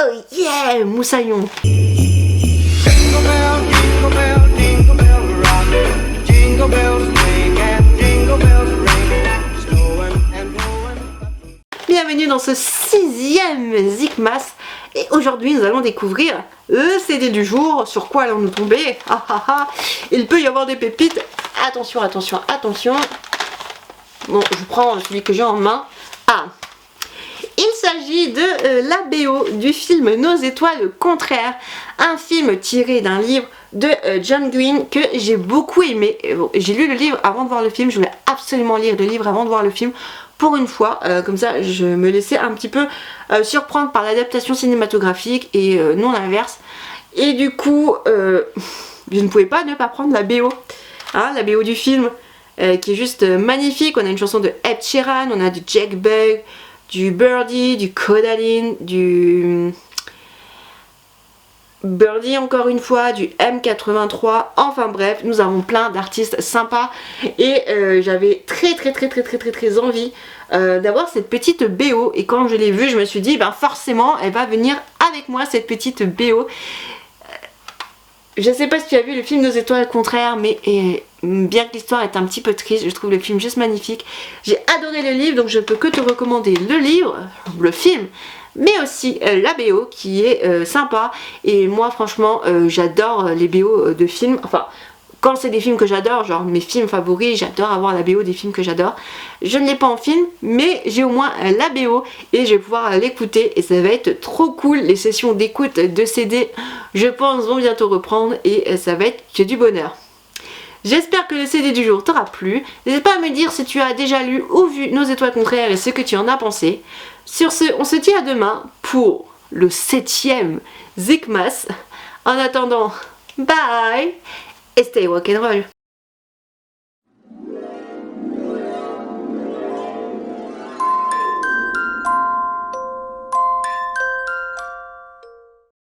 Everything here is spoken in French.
Oh yeah, moussaillon. Jingle bell, jingle bell rock. Jingle bells swing and jingle bells ring. Snowing and blowing. Bienvenue dans ce 6e Zikmas. Et aujourd'hui nous allons découvrir le CD du jour. Sur quoi allons-nous tomber? Il peut y avoir des pépites. Attention, attention, attention. Bon, je prends celui que j'ai en main. Ah, il s'agit de la BO du film Nos étoiles contraires, un film tiré d'un livre de John Green que j'ai beaucoup aimé. J'ai lu le livre avant de voir le film, je voulais absolument lire le livre avant de voir le film pour une fois, comme ça je me laissais un petit peu surprendre par l'adaptation cinématographique et non l'inverse. Et du coup, je ne pouvais pas ne pas prendre la BO, hein, la BO du film. Qui est juste magnifique. On a une chanson de Ed Sheeran, on a du Jack Bugg, du Birdie, du Kodaline, du Birdie encore une fois, du M83, enfin bref, nous avons plein d'artistes sympas et j'avais très envie d'avoir cette petite BO et quand je l'ai vue je me suis dit ben forcément elle va venir avec moi cette petite BO. Je sais pas si tu as vu le film Nos étoiles contraires, mais bien que l'histoire est un petit peu triste, je trouve le film juste magnifique. J'ai adoré le livre, donc je ne peux que te recommander le livre, le film, mais aussi la BO qui est sympa. Et moi franchement, j'adore les BO de films, enfin... Quand c'est des films que j'adore, genre mes films favoris, j'adore avoir la BO des films que j'adore. Je ne l'ai pas en film, mais j'ai au moins la BO et je vais pouvoir l'écouter et ça va être trop cool. Les sessions d'écoute de CD, je pense, vont bientôt reprendre et ça va être que du bonheur. J'espère que le CD du jour t'aura plu. N'hésite pas à me dire si tu as déjà lu ou vu Nos étoiles contraires et ce que tu en as pensé. Sur ce, on se dit à demain pour le 7e Zikmas. En attendant, bye! Et stay rock'n'roll.